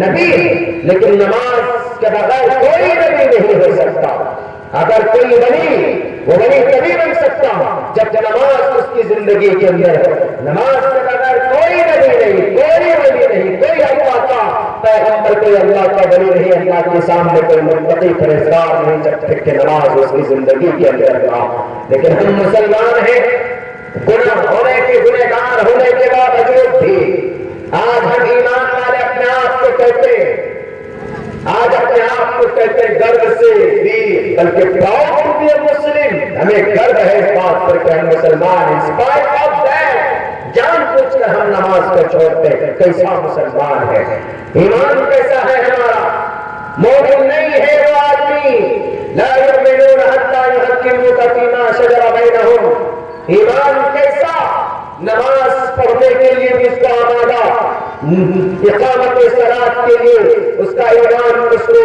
نبی، لیکن نماز کے بغیر کوئی نبی نہیں ہو سکتا۔ اگر کوئی ولی، وہ ولی تبھی بن سکتا جب نماز اس کی زندگی کے اندر ہو۔ نماز کے بغیر کوئی نبی نہیں، کوئی ولی نہیں، کوئی اللہ کا پیغمبر، کوئی اللہ کا ولی نہیں، اللہ کے سامنے کوئی متقی پرہیزگار نہیں جب تک کہ نماز اس کی زندگی کے اندر نہ ہو۔ لیکن ہم مسلمان ہیں، گناہ ہونے کے، گنہگار ہونے کے باوجود بھی آج ہم ایمان والے اپنے آپ کو کہتے ہیں، آج اپنے آپ کو کہتے ہیں گرو سے بھی، بلکہ پراؤڈ ٹو بی اے مسلم، ہمیں گرو ہے اس بات پر کہ ہم مسلمان ہیں۔ اسپائٹ آف دیٹ، جان بوجھ کر ہم نماز کو چھوڑتے ہیں۔ کیسا مسلمان ہے، ایمان کیسا ہے ہمارا؟ مومن نہیں ہے وہ آدمی، لا یؤمنون حتی یحکموک فیما شجر بینہم۔ ایمان کیسا؟ نماز پڑھنے کے لیے بھی اس کو آمادہ، اقامت صلاۃ کے لیے اس کا ایمان اس کو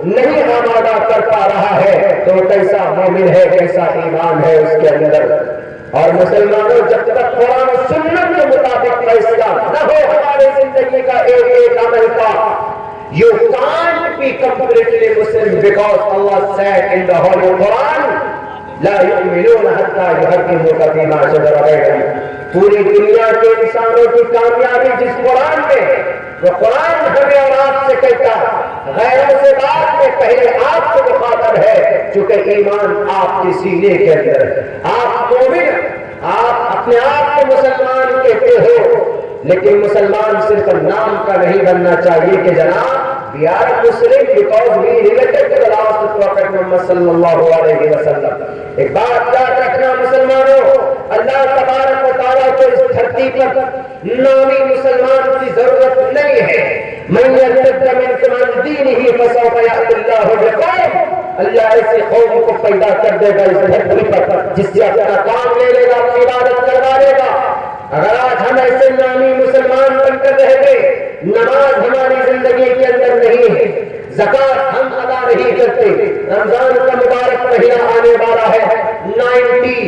نہیں آمادہ کر پا رہا ہے، تو کیسا مومن ہے، کیسا ایمان ہے اس کے اندر؟ اور مسلمانوں، جب تک قرآن و سنت کے مطابق فیصلہ نہ ہو ہماری زندگی کا ایک ایک عمل کا، you can't be completely Muslim because Allah said in the Holy Quran لا یؤمنون حتی یحکموک فیما شجر بینہم۔ پوری دنیا کے انسانوں کی کامیابی جس قرآن میں، وہ قرآن ہمیں اور آپ سے کہتا، غیروں سے بعد میں پہلے آپ کو مخاطب ہے، چونکہ ایمان آپ کے سینے کے اندر ہے۔ آپ مومن، آپ اپنے آپ کو مسلمان کہتے ہو، لیکن مسلمان صرف نام کا نہیں بننا چاہیے کہ جناب we are Muslim because we related to the last Prophet Muhammad صلی اللہ علیہ وسلم۔ ایک بات یاد رکھنا مسلمانوں، اللہ تبارک و تعالیٰ کو اس دھرتی پر نامی مسلمان کی ضرورت نہیں ہے۔ من یرتد منکم عن دینہ فسوف یأتی اللہ بقوم، اللہ ایسی قوم کو پیدا کر دے گا اس دھرتی پر جس سے اپنا کام لے لے گا، اپنی عبادت کروا لے گا۔ اگر آج ہم ایسے نامی مسلمان بن کر رہ گئے، نماز ہماری زندگی کے اندر نہیں ہے، زکوٰۃ ہم ادا نہیں کرتے، رمضان کا مبارک مہینہ آنے والا ہے، 90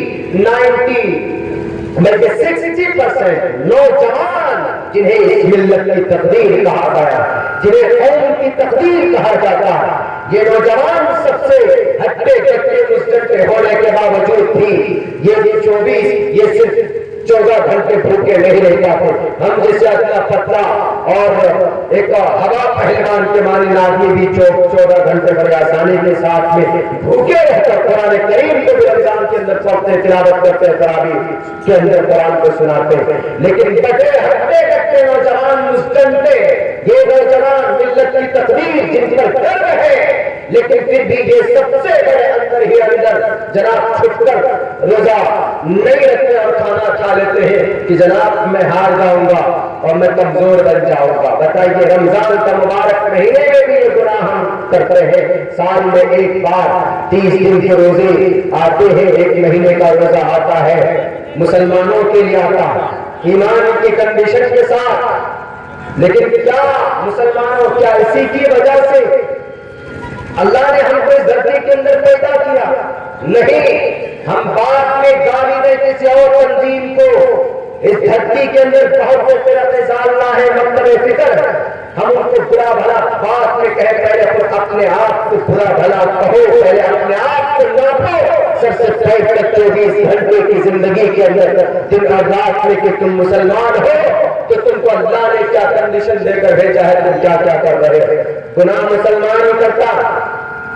بلکہ 60% نوجوان جنہیں اس ملت کی تقدیر کہا گیا، جنہیں قوم کی تقدیر کہا جاتا ہے، یہ نوجوان سب سے ہٹے کٹے مسٹے ہونے کے باوجود بھی یہ صرف 14 گھنٹے بھوکے نہیں رہ جاتے۔ ہم جیسے اپنا پتلا اور ایک ہوا پہلوان کے مانند آدمی بھی 14 گھنٹے بڑے آسانی کے ساتھ میں بھوکے رہ کر قرآن کریم کو بھی رمضان کے اندر پڑھتے، تلاوت کرتے، تراویح کے اندر قرآن کو سناتے، لیکن بڑے ہٹے کٹے نوجوان مسٹنٹے، یہ نوجوان ملت کی تقدیر جن پر گرو ہے، لیکن پھر بھی یہ سب سے بڑے اندر ہی اندر جناب چھپ کر روزہ نہیں رکھتے اور کھانا کھا لیتے ہیں کہ جناب میں ہار جاؤں گا اور میں کمزور بن جاؤں گا۔ بتائیے رمضان کا مبارک مہینے میں بھی یہ گناہ ہم کرتے ہیں۔ سال میں ایک بار 30 دن کے روزے آتے ہیں، ایک مہینے کا روزہ آتا ہے، مسلمانوں کے لیے آتا ہے ایمان کی کنڈیشن کے ساتھ، لیکن کیا مسلمانوں، کیا اسی کی وجہ سے اللہ نے ہم کو اس دھرتی کے اندر پیدا کیا؟ نہیں، ہم بعد میں گالی دے کسی اور تنظیم کو اس دھرتی کے اندر بہت سے فرقے ڈالنا ہے، مطلب فکر ہم ان کو برا بھلا بات میں کہے، پہلے اپنے آپ کو برا بھلا کہو، پہلے اپنے آپ کو ناپو، سب سے پہلے 24 گھنٹے کی زندگی کے اندر دن اور رات میں کہ تم مسلمان ہو تو تم کو اللہ نے کیا کنڈیشن دے کر بھیجا ہے، تم کیا کیا کر رہے ہو۔ گناہ مسلمان ہی کرتا،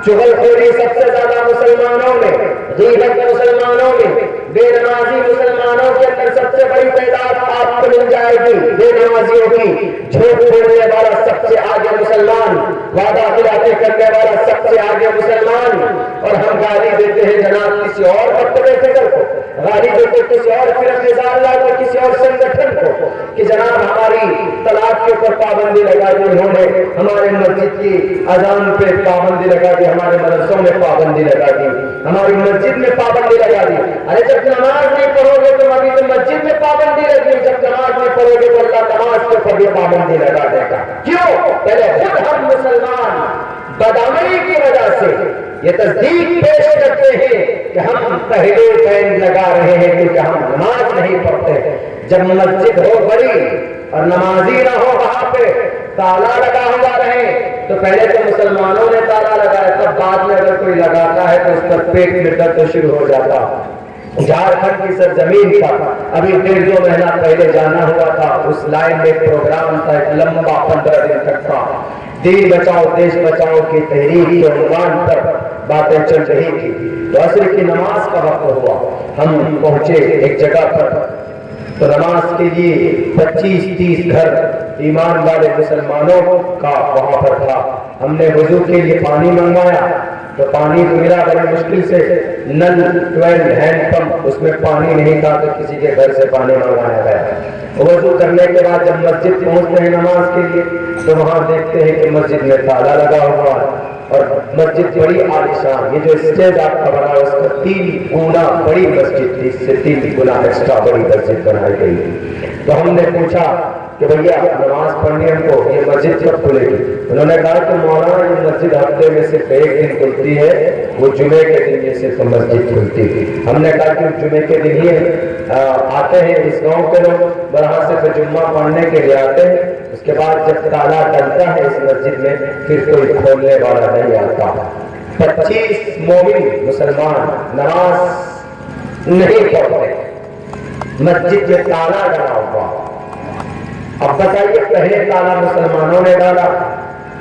چغل خوری سب سے زیادہ مسلمانوں میں، غیبت مسلمانوں میں، بے نمازی مسلمانوں کے اندر سب سے بڑی تعداد آپ کو مل جائے گی بے نمازیوں کی۔ جھوٹ بولنے والا سب سے آگے مسلمان، وعدہ خلافی کرنے والا سب سے آگے مسلمان، اور ہم گالی دیتے ہیں جناب کسی اور مکتب فکر کو، گالی دیتے کسی اور فرقے ضالہ کو، کسی اور سنگٹھن کو کہ جناب ہماری طلاق کے اوپر پابندی لگا دی انہوں نے، ہمارے مسجد کی اذان پہ پابندی لگا دی، ہمارے مدرسوں میں پابندی لگا دی، ہماری مسجد میں پابندی لگا دی۔ ارے جب نماز نہیں پڑھو گے تو ابھی تو مسجد میں پابندی لگی، جب نماز نہیں پڑھو گے تو اللہ نماز کے اوپر بھی پابندی لگا دے گا۔ کیوں؟ پہلے خود ہم مسلمان بدعملی کی وجہ سے یہ تصدیق پیش کرتے ہیں کہ ہم پہلے بین لگا رہے ہیں کیونکہ ہم نماز نہیں پڑھتے۔ جب مسجد ہو بڑی اور نمازی نہ ہو وہاں پہ تالا لگا ہوا تو پہلے تو مسلمانوں نے تالا لگایا، تب بعد میں اگر کوئی لگاتا ہے تو اس پر پیٹ میں درد شروع ہو جاتا۔ جھارکھنڈ کی سرزمین پر ابھی 1.5-2 مہینہ پہلے جانا ہوا تھا، اس لائن میں پروگرام تھا ایک لمبا 15 دن تک کا، دین بچاؤ دیش بچاؤ کی تحریک کے عنوان پر باتیں چل رہی تھی۔ تو عصر کی نماز کا وقت ہوا، ہم پہنچے ایک جگہ پر، تو نماز کے لیے 25-30 گھر ایمان والے مسلمانوں کا وہاں پر تھا۔ ہم نے وضو کے لیے پانی منگوایا تو پانی تو ملا بڑی مشکل سے، نل 12 ہینڈ پمپ، اس میں پانی نہیں تھا تو کسی کے گھر سے پانی منگوایا گیا۔ وضو کرنے کے بعد جب مسجد پہنچتے ہیں نماز کے لیے تو وہاں دیکھتے ہیں کہ مسجد میں تالا لگا ہوا ہے، اور مسجد بڑی عالیشان، یہ جو اسٹیج آپ کا بنا اس کا 3 گنا بڑی مسجد تھی، اس سے 3 گنا ایکسٹرا بڑی مسجد بنائی گئی۔ تو ہم نے پوچھا کہ بھیا نماز پڑھنی ہم کو، یہ مسجد کب کھلے گی؟ انہوں نے کہا کہ مولانا یہ مسجد ہفتے میں صرف 1 دن کھلتی ہے، وہ جمعے کے دن یہ صرف مسجد کھلتی ہے۔ ہم نے کہا کہ جمعے کے دن ہی آتے ہیں اس گاؤں کے لوگ، برہا سے جمعہ پڑھنے کے لیے آتے ہیں، اس کے بعد جب تالا ڈلتا ہے اس مسجد میں پھر کوئی کھولنے والا نہیں آتا۔ 25 مومن مسلمان نماز نہیں پڑھتے، مسجد میں تالا ڈلا ہوا۔ اب بتائیے پہلے تالا مسلمانوں نے ڈالا،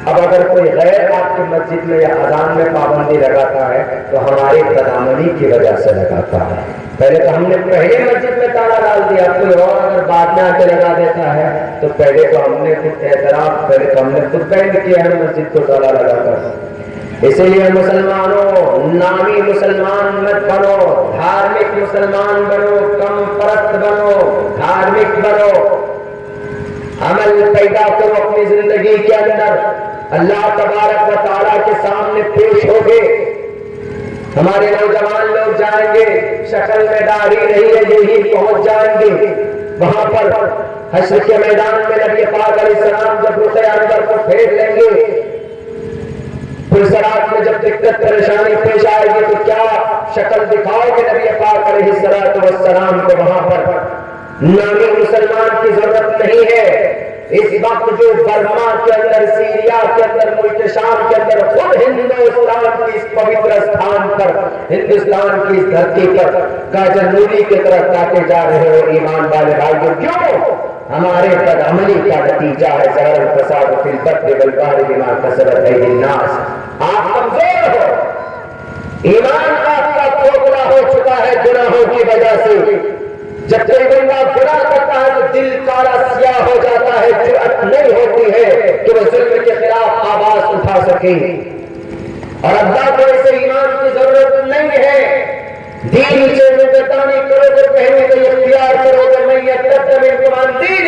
اب اگر کوئی غیر آپ کی مسجد میں یا اذان میں پابندی لگاتا ہے تو ہماری بدعملی کی وجہ سے لگاتا ہے۔ پہلے تو ہم نے پہلے مسجد میں تالا ڈال دیا، کوئی اور اگر بعد میں آ کے لگا دیتا ہے تو پہلے تو ہم نے خود اعتراف، پہلے تو ہم نے خود بند کیا ہے مسجد کو تالا لگا کر۔ اسی لیے مسلمانوں نامی مسلمان مت بنو، دھارمک مسلمان بنو، کم پرست بنو، دھارمک بنو، عمل پیدا کرو اپنی زندگی کے اندر، اللہ تبارک و تعالیٰ کے سامنے پیش ہو گے۔ ہمارے نوجوان لوگ جائیں گے، شکل میں داڑھی نہیں ہے یہی پہنچ جائیں گے وہاں پر حشر کے میدان میں نبی پاک علیہ السلام جب رخ انور کو پھیر لیں گے، پلسرات میں جب دقت پریشانی پیش آئے گی تو کیا شکل دکھاؤ گے نبی پاک علیہ السلام کو؟ وہاں پر نامی مسلمان کی ضرورت نہیں ہے۔ اس وقت جو برما کے اندر، سیریا کے اندر، ملک شام کے اندر، خود ہندوستان کی اس پوتر استھان پر، ہندوستان کی اس دھرتی پر گاجر مولی کی طرح کاٹے جا رہے ہو ایمان والے بھائیوں، کیوں؟ ہمارے بدعملی کا نتیجہ ہے ظاہر الفساد فی البر والبحر بما کسبت ایدی الناس۔ آپ کمزور ہو، ایمان آپ کا کھوکھلا ہو چکا ہے گناہوں کی وجہ سے۔ جب کوئی بندہ گناہ کرتا ہے تو دل کالا سیاہ ہو جاتا ہے، جرأت نہیں ہوتی ہے کہ وہ ظلم کے خلاف آواز اٹھا سکے۔ اور اللہ کو اسے ایمان کی ضرورت نہیں ہے۔ دین سے مقدانی کرو گے، پہلے تو اختیار کرو گے، میں یتقدم انکمان دین،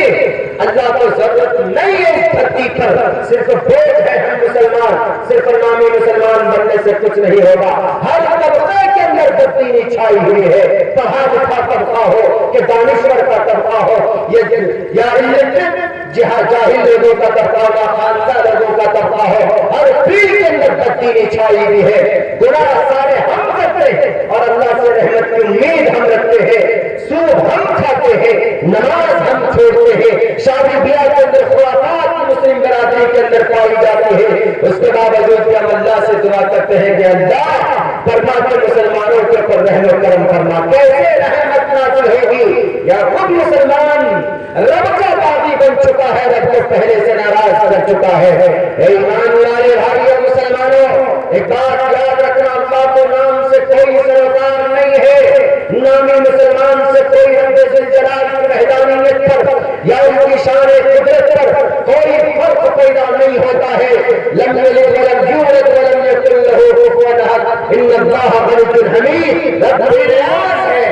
اللہ کو ضرورت نہیں ہے اس دھرتی پر، صرف بوجھ ہے ہم مسلمان، صرف نامی مسلمان بننے سے کچھ نہیں ہوگا۔ ہر طبقے کے اندر بددینی چھائی ہوئی ہے، پڑھا لکھا طبقہ ہو کہ دانشور کا طبقہ ہو، یا جاہل لوگوں کا طبقہ ہو، خانزہ لوگوں کا طبقہ ہو، ہر پیڑ کے اندر بددینی چھائی ہوئی ہے۔ گناہ سارے ہم کرتے ہیں اور اللہ سے رحمت کی امید ہم رکھتے ہیں، سود ہم کھاتے ہیں، نماز ہم چھوڑتے ہیں، شادی بیاہ کے اندر خرافات مسلم برادری کے اندر پائی جاتی ہے۔ اس کے باوجود بھی ہم اللہ سے دعا کرتے ہیں کہ اللہ برما کے مسلمانوں کے اوپر رحم و کرم فرما۔ کیسے رحمت نازل ہوگی؟ یا خود مسلمان رب کا باغی بن چکا ہے، رب کو پہلے سے ناراض کر چکا ہے۔ اے ایمان والے بھائیوں مسلمانوں، ایک بات یاد رکھنا، اللہ کے نام سے کوئی سروکار نہیں ہے، نامی مسلمان سے کوئی رب ذوالجلال کی وحدانیت پر یا ان کی شان قدرت پر کوئی فرق پیدا نہیں ہوتا ہے۔ لم یلد ولم یولد ولم یکن لہ کفوا احد، ان اللہ غنی حمید، رب بے نیاز ہے،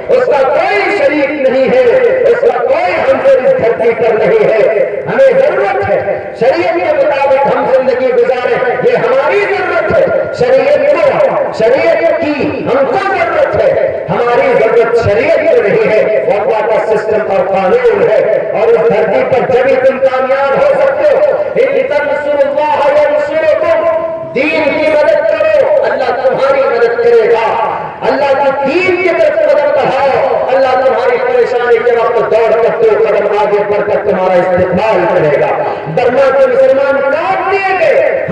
اس کا کوئی شریک نہیں ہے، اس کا کوئی ہمسر اس دھرتی پر نہیں ہے۔ ہمیں ضرورت ہے شریعت کے مطابق ہم زندگی گزاریں، یہ ہماری ضرورت ہے۔ شریعت کی ہم کو ضرورت ہے، ہماری ضرورت شریعت کو نہیں ہے، وہ اللہ کا سسٹم اور قانون ہے۔ اور اس دھرتی پر جبھی تم کامیاب ہو سکتے ہو، ان تنصروا اللہ ینصرکم، دین کی مدد کرو اللہ تمہاری مدد کرے گا، اللہ کے دین کی طرف قدم بڑھاؤ، اللہ تمہاری پریشانی کے وقت دوڑ کرتے قدم آگے بڑھ کر تمہارا استقبال کرے گا۔ برما کے مسلمان کاٹ دیے گئے،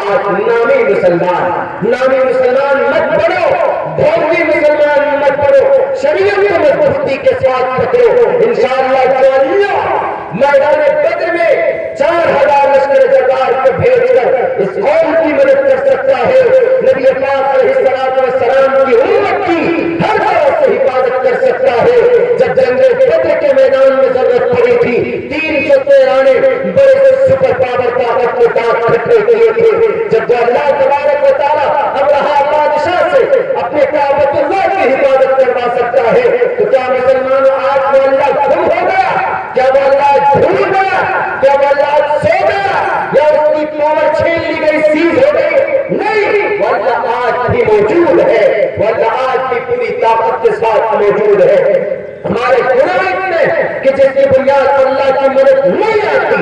آج نامی مسلمان مت بڑھو، ڈھونگی مسلمان مت بڑھو، شریعت کو مضبوطی کے ساتھ پکڑو، انشاءاللہ جو اللہ میدان بدر میں 4000 لشکر جبار کو بھیج کر اس قوم کی مدد کر سکتا ہے، نبی پاک علیہ السلام کی امت کی ہر طرح سے حفاظت کر سکتا ہے۔ جب جنگ بدر کے میدان میں ضرورت پڑی تھی 313 بڑے سپر پاور طاقت کے دانت کھٹے کیے تھے، جب اللہ تبارک و تعالیٰ ابرہا بادشاہ سے اپنے کعبۃ اللہ کی حفاظت کروا سکتا ہے، تو کیا مسلمانوں آج وہ اللہ گم ہو گیا؟ کیا وہ اللہ بھول گیا؟ کیا وہ اللہ سو گیا یا اس کی پاور چھین لی گئی، سیز ہو گئی؟ نہیں، وہ اللہ آج بھی موجود ہے، وہ اللہ آج بھی پوری طاقت کے ساتھ موجود ہے۔ ہمارے گناہ اتنے کہ جس کی بنیاد پر اللہ کی مدد نہیں آتی،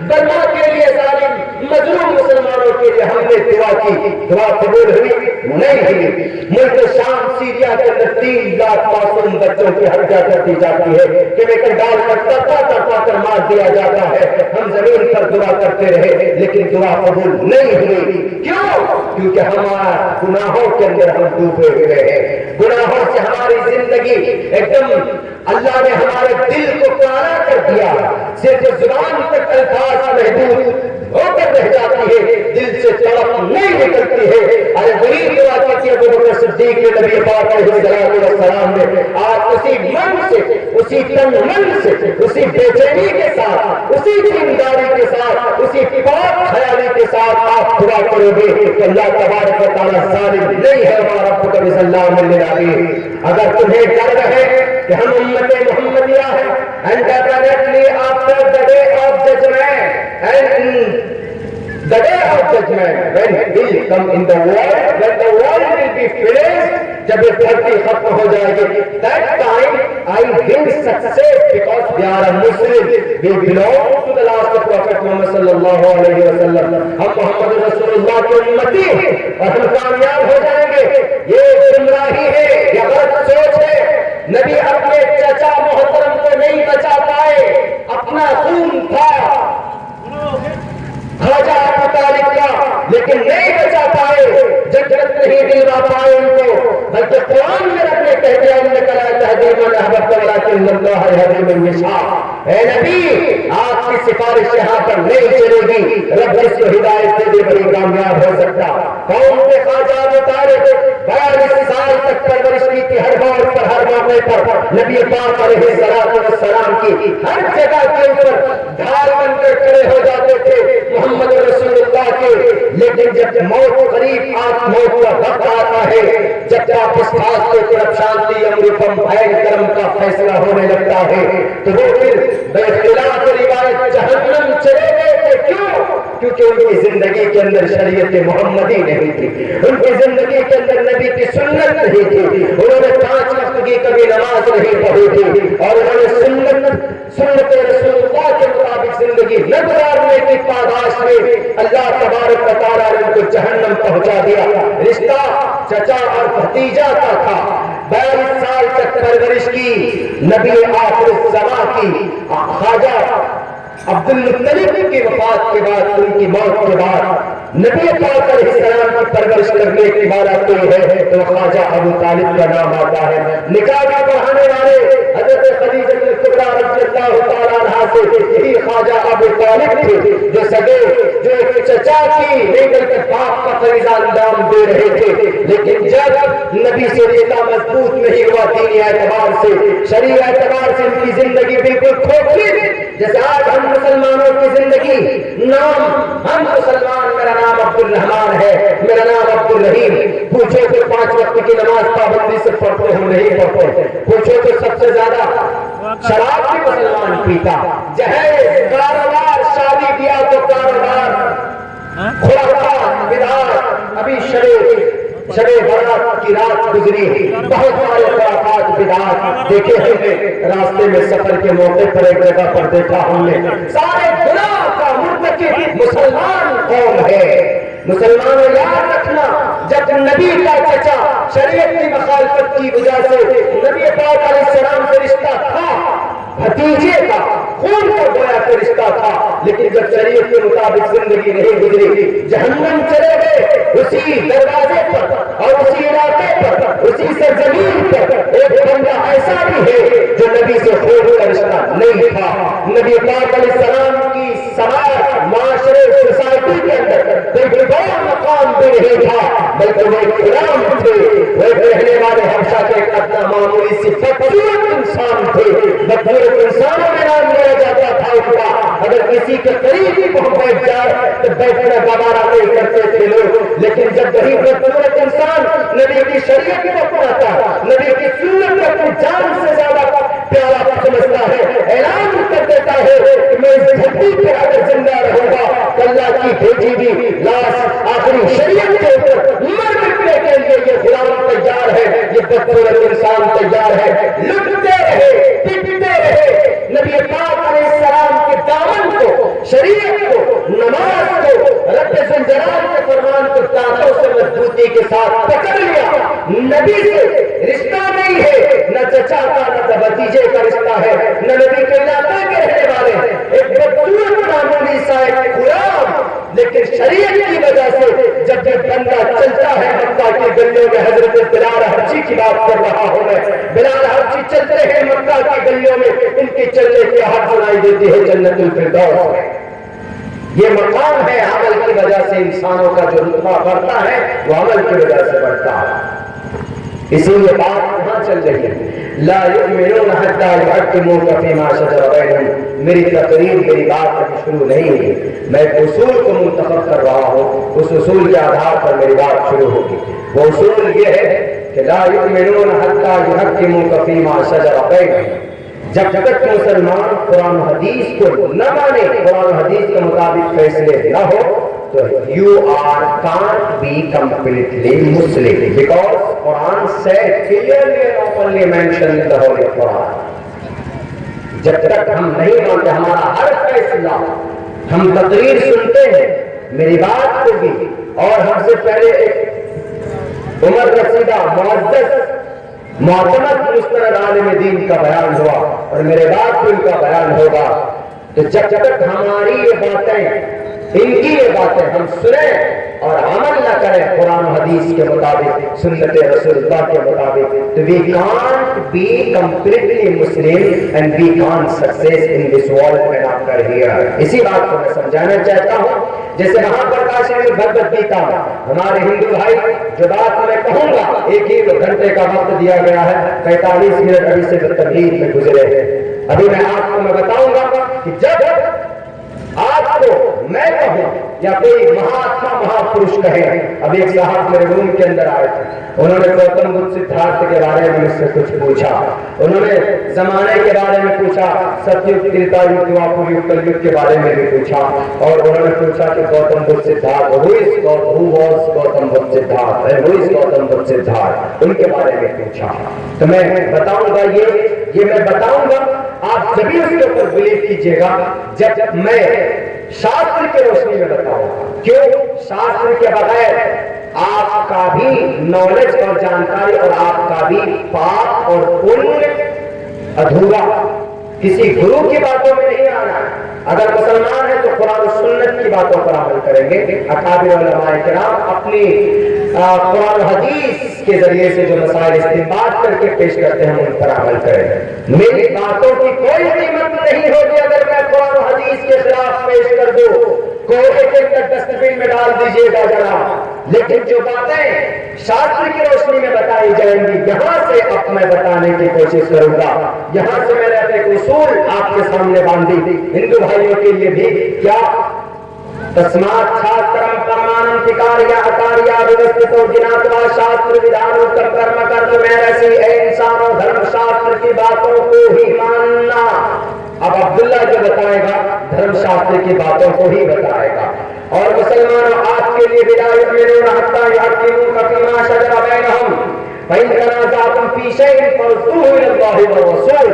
برما کے لیے ظالم مظلوم مسلمانوں کے لیے ہم نے دعا کی، دعا قبول ہوئی نہیں ہوئی۔ ملک شام سیریا کے اندر 3 لاکھ معصوم بچوں کی ہتیا کر دی جاتی ہے، کیمیکل ڈال کر تڑپا کر مار دیا جاتا ہے۔ ہم زمین پر دعا کرتے رہے لیکن دعا قبول نہیں ہوئی، کیوں؟ کیونکہ ہمارا گناہوں کے اندر ہم ڈوبے ہوئے ہیں، گناہوں سے ہماری زندگی ایک دم اللہ نے ہمارے دل کو کالا کر دیا، صرف زبان تک الفاظ محدود ہو کر رہ جاتی ہے، دل سے تڑپ نہیں نکلتی ہے۔ ارے وہی دعا کہتی ہے ابو بکر صدیق کے نبی پاک علیہ السلام نے آج اسی من سے، اسی تن من سے، اسی بے چینی کے ساتھ، اسی دینداری کے ساتھ، اسی پاک خیالی کے ساتھ آپ دعا کرو گے کہ اللہ تبارک و تعالیٰ ظالم نہیں ہے، ہمارا رب صلی اللہ علیہ وسلم۔ اگر تمہیں ڈر ہے کہ ہم امت محمدیہ ہیں، and definitely after the day of judgment and the day of judgment when will come in the world, when the world will be finished, جب یہ دھرتی ختم ہو جائے گی، that time I will success because we are a Muslim, we belong to the last prophet Muhammad صلی اللہ علیہ وسلم، ہم محمد رسول اللہ کے امتی ہیں اور ہم کامیاب ہو جائیں گے۔ یہ گمراہی ہے، یہ غلط سوچ ہے۔ نبی اپنے چچا محترم کو نہیں بچا پائے، اپنا خون تھا خواجہ ابو طالب کا، لیکن نہیں بچا پائے، جنت نہیں دلوا پائے ان کو، بلکہ قرآن میں رب نے کہہ دیا انک لا تہدی من احببت ولکن اللہ یہدی من یشاء۔ اے نبی، آپ کی سفارش یہاں پر نہیں چلے گی، رب جس کو ہدایت دے دے وہی کامیاب ہو سکتا۔ قوم کے خواجہ ابو طالب 42 سال تک پرورش کی تھی، ہر موڑ پر ہر موقع پر نبی پاک علیہ السلام کی ہر جگہ کے اوپر ڈھال بن کر کھڑے ہو جاتے تھے محمد رسول اللہ کے، لیکن جب موت قریب موت کا وقت آتا ہے، جب واپس کھاتے طرف شانتی امرکم بھین کرم کا فیصلہ ہونے لگتا ہے، تو وہ پھر بے اختلاف روایت جہنم چلے گئے تھے۔ کیوں؟ کیونکہ ان کی زندگی کے اندر شریعت محمدی نہیں تھی، ان کی زندگی کے اندر نبی کی سنت نہیں تھی، انہوں نے 5 وقت کی کبھی نماز نہیں پڑھی تھی، اور انہوں نے سنت رسول اللہ کے مطابق زندگی نہ گزارنے کی پاداش میں اللہ تبارک و تعالیٰ نے ان کو جہنم پہنچا دیا۔ رشتہ چچا اور بھتیجا کا تھا، 42 سال تک پرورش کی، نبی آخر الزمان کی خواجہ عبد المطلب کی وفات کے بعد، ان کی موت کے بعد نبی پاک علیہ السلام کی پرورش کرنے کی بات کوئی ہے تو خواجہ ابو طالب کا نام آتا ہے۔ نکاح کا پڑھانے والے حضرت خدیجہ کبریٰ رضی اللہ تعالیٰ عنہا سے یہی خواجہ ابو طالب تھے، جو سگے جو ایک چچا کی نہیں بلکہ باپ کا فریضہ انجام دے رہے تھے، لیکن جب نبی سے رشتہ مضبوط نہیں ہوا دینی اعتبار سے، شرعی اعتبار سے، ان کی زندگی بالکل کھوکھلی، جیسے آج ہم مسلمانوں کی زندگی نام، ہم مسلمان، میرا نام عبد الرحمان ہے، میرا نام عبد الرحیم، پوچھو تو 5 وقت کی نماز پابندی سے پڑھتے ہم نہیں پڑھتے، پوچھو تو سب سے زیادہ شراب بھی مسلمان پیتا، جہیز کاروبار، شادی بیاہ تو کاروبار، خرافات بدعات، ابھی شب برات کی رات گزری، بہت سارے خرافات بدعات دیکھے ہم نے، راستے میں سفر کے موقع پر ایک جگہ پر دیکھا ہم نے، سارے گناہ کا مرتکب مسلمان قوم ہے۔ مسلمانوں یاد رکھنا، جب نبی کا چچا شریعت کی مخالفت کی وجہ سے نبی پاک علیہ السلام سے رشتہ تھا، بھتیجے کا خون کا گویا کہ رشتہ تھا، لیکن جب شریعت کے مطابق زندگی نہیں گزری، جہنم چلے گئے، اسی دروازے پر اور اسی علاقے پر، اسی سرزمین پر ایک بندہ ایسا بھی ہے جو نبی سے خون کا رشتہ نہیں تھا۔ نبی پاک علیہ السلام کی سماج، معاشرے، سوسائٹی کے اندر کوئی بڑا مقام بھی نہیں تھا، بلکہ وہ ایک غلام تھے، وہ ایک رہنے والے حبشہ کے ایک ادنا معمولی سی بدصورت انسان تھے۔ بدصورت انسانوں میں نام لیا جاتا تھا ان کا، اگر کسی کے قریب بھی وہ بیٹھ جائے تو بیٹھنا گوارا نہیں کرتے تھے لوگ، لیکن جب وہی بدصورت انسان نبی کی شریعت کو اپناتا، نبی کی سنت کو اپنی جان سے زیادہ پیارا سمجھتا ہے، اعلان کر دیتا ہے کہ میں اس دھرتی پہ اگر زندہ رہوں گا تو اللہ کی بھیجی ہوئی لاش آخری شریعت کے اوپر مر مٹنے کے لیے یہ غلام تیار ہے، یہ بدصورت انسان تیار ہے۔ لٹتے رہے، پٹتے رہے، نبی پاک علیہ السلام کے دامن کو، شریعت کو، نماز کو، رب ذوالجلال کے فرمان کو دانتوں سے مضبوطی کے ساتھ پکڑ لیا۔ نبی سے رشتہ نہیں ہے، نہ چچا کا نہ بھتیجے کا رشتہ ہے، نہ نبی کے علاقے کے رہنے والے، ایک بدصورت معمولی سا ایک غلام، لیکن شریعت کی وجہ سے جب یہ بندہ چلتا ہے مکہ کے گلیوں میں، حضرت بلال حبشی کی بات کر رہا ہوں میں، بلال حبشی چلتے ہیں مکہ کی گلیوں میں، ان کی چلنے کی آواز سنائی دیتی ہے جنت الفردوس میں۔ یہ مقام ہے، عمل کی وجہ سے انسانوں کا جو رتبہ بڑھتا ہے وہ عمل کی وجہ سے بڑھتا ہے۔ اسی لیے بات کہاں چل رہی ہے، لا یؤمنون حتی یحکموک فیما شجر بینہم۔ میری تقریر، میری بات ابھی شروع نہیں ہوئی، میں ایک اصول کو منتخب کر رہا ہوں، اس اصول کے آدھار پر میری بات شروع ہوگی۔ وہ اصول یہ ہے کہ لا یؤمنون حتی یحکموک فیما شجر بینہم، جب تک مسلمان قرآن و حدیث کو نہ مانے، قرآن و حدیث کے مطابق فیصلے نہ ہو، تو you can't be completely Muslim, because Quran said clearly and openly mentioned in the Holy Quran. جب تک ہم نہیں مانتے، ہمارا ہر فیصلہ، ہم تقریر سنتے ہیں، میری بات ہوگی، اور ہم سے پہلے ایک عمر رسیدہ معزز معتمد مستند عالم دین کا بیان ہوا اور میرے بعد بھی ان کا بیان ہوگا، تو جب تک ہماری یہ باتیں، ان کی یہ باتیں ہم سنیں اور عمل نہ کریں قرآن و حدیث کے مطابق، سنت رسول اللہ کے مطابق، تو we can't be completely Muslim and we can't success in this world and after here۔ اسی بات کو میں سمجھانا چاہتا ہوں، جیسے مہا پرکاش میں بھگوت گیتا میں ہمارے ہندو بھائی جو بات میں کہوں گا، ایک ہی گھنٹے کا وقت دیا گیا ہے، 45 منٹ ابھی سے تقریر میں گزرے ہیں۔ ابھی میں آپ کو بتاؤں گا کہ جب آپ کو میں کہوں یا کوئی مہاتما مہاپروش کہے، اب ایک صاحب میرے روم کے اندر آئے تھے، انہوں نے گوتم بدھ سدھارتھ کے بارے میں مجھ سے کچھ پوچھا، انہوں نے زمانے کے بارے میں پوچھا، ستیگ تریتا یگ دوپر یگ کل یگ کے بارے میں بھی پوچھا، اور انہوں نے پوچھا کہ گوتم بدھ Siddharth who was Gautam Buddha Siddharth, who is Gautam بدھ سدھارتھ، ان کے بارے میں پوچھا۔ تو میں بتاؤں گا یہ میں بتاؤں گا، آپ جبھی اس کے اوپر بلیو کیجئے گا جب میں شاستر کے روشنی میں بتاؤں گا۔ کیوں؟ شاستر کے بغیر آپ کا بھی نالج اور جانکاری اور آپ کا بھی پاپ اور پنیہ ادھورا، کسی گرو کی باتوں میں نہیں آنا۔ اگر مسلمان ہیں تو قرآن و سنت کی باتوں پر عمل کریں گے، اکابر علماء کرام اپنی قرآن و حدیث کے ذریعے سے جو مسائل استنباط کر کے پیش کرتے ہیں ان پر عمل کریں۔ میری باتوں کی کوئی قیمت نہیں ہوگی اگر میں قرآن و حدیث کے خلاف پیش کر دوں، کوڑے کے اندر ڈسٹ بن میں ڈال دیجیے گا جناب، لیکن جو باتیں شاستر کی روشنی میں بتائی جائیں گی یہاں سے اب میں بتانے کی کوشش کروں گا۔ یہاں سے میں نے اپنے اصول آپ کے سامنے باندھی، ہندو بھائیوں کے لیے بھی کیا تسمات شاسترم پرمانم کاریہ اکاریہ ویوستھتو جناتوا شاستر ودھانوتم کرم کرت میں رسی، اے انسانوں دھرم شاستر کی باتوں کو ہی ماننا۔ اب عبداللہ جو بتائے گا دھرم شاستر کی باتوں کو ہی بتائے گا۔ اور مسلمانوں آپ کے لیے لا یؤمنون حتی یحکموک فیما شجر بینہم فإن تنازعتم فی شیء فردوہ الی اللہ والرسول۔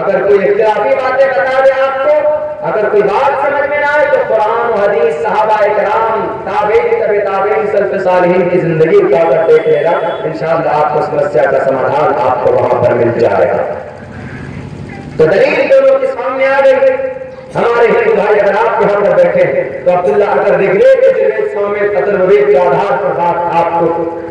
اگر کوئی اختلافی باتیں بتا دے آپ کو، اگر کوئی بات سمجھ میں نہ آئے تو قرآن و حدیث، صحابہ کرام، تابعین، تبع تابعین، سلف صالحین کی زندگی اٹھا کر دیکھ لینا، انشاءاللہ آپ کو سمسیا کا سمادھان آپ کو وہاں پر مل جائے گا۔ تو دلیل دونوں کے سامنے سامنے آ گئی. ہمارے ہندو بھائی اگر آپ یہاں پر بیٹھے ہیں تو عبداللہ اگر ریگریٹ سامنے قدر کے آدھار پر بات آپ کو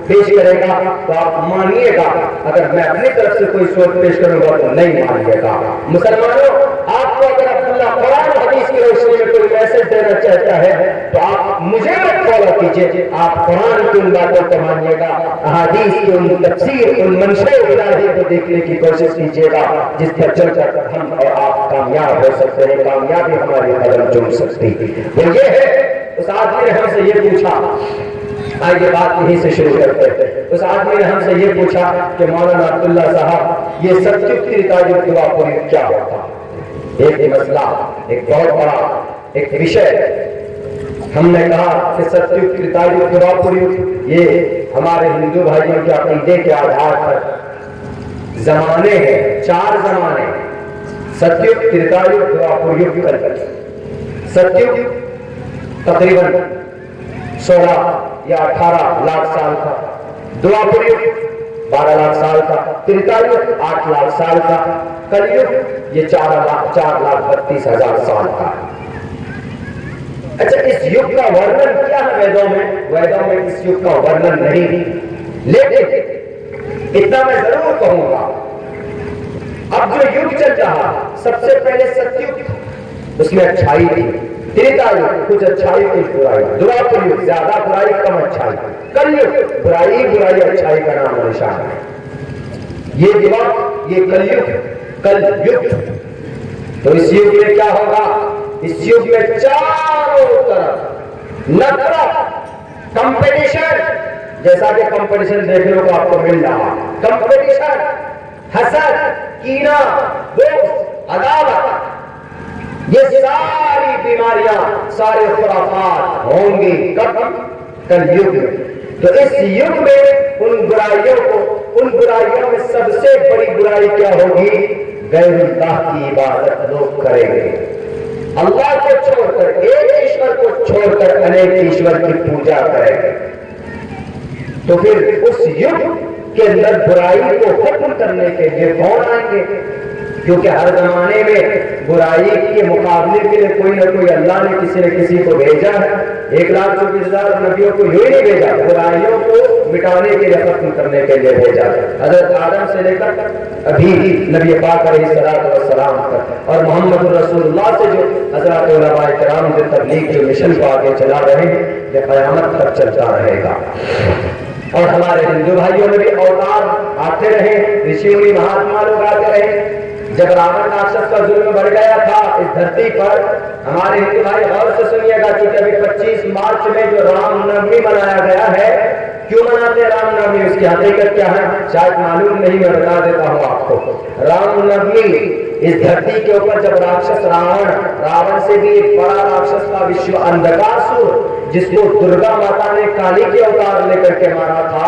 پیش کرے گا تو آپ مانیے گا, اگر میں اپنی طرف سے کوئی سوچ پیش کروں گا تو نہیں مانیے گا. مسلمانوں, آپ کو اگر عبداللہ قرآن حدیث کی روشنی میں کوئی میسج دینا چاہتا ہے تو آپ مجھے مت فالو کیجیے, آپ قرآن کی ان باتوں کو مانیے گا, احادیث کی ان تفسیر, ان منشأ الہی کو دیکھنے کی کوشش کیجیے گا جس پر چل کر ہم اور آپ کامیاب ہو سکتے ہیں, کامیابی ہماری قدم چوم سکتی. وہ یہ ہے, اس آدمی نے ہم سے یہ پوچھا, آئیے بات یہیں سے شروع کرتے ہیں. اس آدمی نے ہم سے یہ پوچھا کہ مولانا عبداللہ صاحب یہ ستیگ تریتاج دعاپوری کیا ہوتا؟ ایک مسئلہ, ایک بہت بڑا ایک وشے. ہم نے کہا کہ ستیگ تریتاج دعاپوری یہ ہمارے ہندو بھائیوں کے عقیدے کے آدھار پر زمانے ہیں, 4 زمانے. ستیگ تریتاج دعاپوری ستیگ تقریباً 16 یا 18 لاکھ سال کا, دعاپوری 12 لاکھ سال کا, تریتاج 8 لاکھ سال کا, کلیگ یہ 4,32,000 سال کا. اچھا, اس یگ کا ورنن کیا ہے ویدوں میں؟ ویدوں میں اس یگ کا ورنن نہیں, لیکن اتنا میں ضرور کہوں گا, اب جو یگ چل رہا سب سے پہلے ستیگ, اس میں اچھائی تھی. تریتاج کچھ اچھائی کچھ برائی, دعاپوری زیادہ برائی کم اچھائی, کلیگ برائی برائی اچھائی کا نام و نشان ہے. یہ دیوار یہ کلیگ. تو اس یگ میں کیا ہوگا؟ اس یگ میں چاروں طرف نفرت, کمپٹیشن, جیسا کہ کمپٹیشن دیکھنے کو آپ کو مل رہا, کمپٹیشن, حسد, کینہ, بغض, عداوت, یہ ساری بیماریاں, سارے خرافات ہوں گی کب؟ کل یگ میں. تو اس یگ میں ان برائیوں میں سب سے بڑی برائی کیا ہوگی؟ غیر اللہ کی عبادت لوگ کریں گے. اللہ کو چھوڑ کر, ایک ایشور کو چھوڑ کر انیک ایشور کی پوجا کریں گے. تو پھر اس یگ کے اندر برائی کو ختم کرنے کے لیے کون آئیں گے؟ کیونکہ ہر زمانے میں برائی کے مقابلے کے لیے کوئی نہ کوئی اللہ نے کسی نہ کسی کو بھیجا ہے. 1,24,000 نبیوں کو یوں نہیں بھیجا, برائیوں کو مٹانے کے لیے, ختم کرنے کے لیے بھیجا. حضرت آدم سے لے کر ابھی نبی پاک علیہ الصلوۃ والسلام تک, اور محمد رسول اللہ سے جو حضرات علماء کرام جو تبلیغ کے مشن کو آگے چلا رہے ہیں, یہ قیامت تک چلتا رہے گا. اور ہمارے ہندو بھائیوں میں بھی اوتار آتے رہے, رشی منی مہاتما لوگ آتے رہے. جب راون راکشس کا ظلم بڑھ گیا تھا اس دھرتی پر, ہمارے ہندو بھائی غور سے سنیے گا, کیونکہ ابھی 25 مارچ میں جو رام نومی منایا گیا ہے, کیوں مناتے ہیں رام نومی؟ اس کی حقیقت کیا ہے شاید معلوم نہیں, میں بتا دیتا ہوں آپ کو. رام نومی اس دھرتی کے اوپر جب راکشس راون سے بھی ایک بڑا راکشس تھا وشو اندھکاسور, جس کو درگا ماتا نے کالی کے اوتار لے کر کے مارا تھا,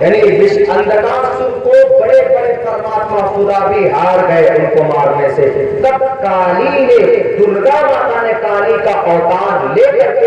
یعنی اندھکاسور کو بڑے بڑے پرماتما خدا بھی ہار گئے ان کو مارنے سے. تب کالی نے, درگا ماتا نے کالی کا اوتار لے کر کے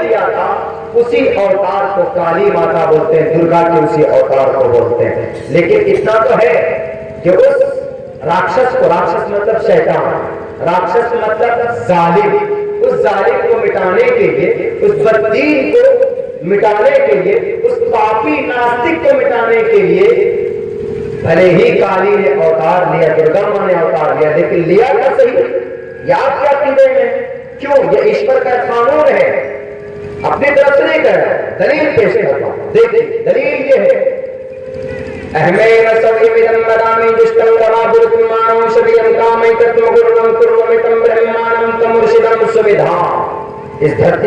کیا تھا. اسی اوتار کو کالی ماتا بولتے ہیں, درگا کے اسی اوتار کو بولتے ہیں. لیکن اتنا تو ہے کہ اس راکشس کو, راکشس مطلب شیطان, راکشس مطلب ظالم, اس ظالم کو مٹانے کے لیے, اس بددین کو مٹانے کے لیے, اس پاپی ناستک کو مٹانے کے لیے, بھلے ہی کالی نے اوتار لیا, درگا ماں نے اوتار لیا, لیکن لیا کیا صحیح؟ یاد کیا قیدے میں؟ کیوں؟ یہ ایشور کا قانون ہے, اپنی طرف سے نہیں کہہ رہا. دلیل پیش کرتا ہوں, دیکھیں دلیل یہ ہے. احمین سوئی بدم بدامی دشتم دلابرکم مانم شبیم کامی تتم گرنم کرم تم برہمانم تم مرشدم سویدھا. اس دھرتی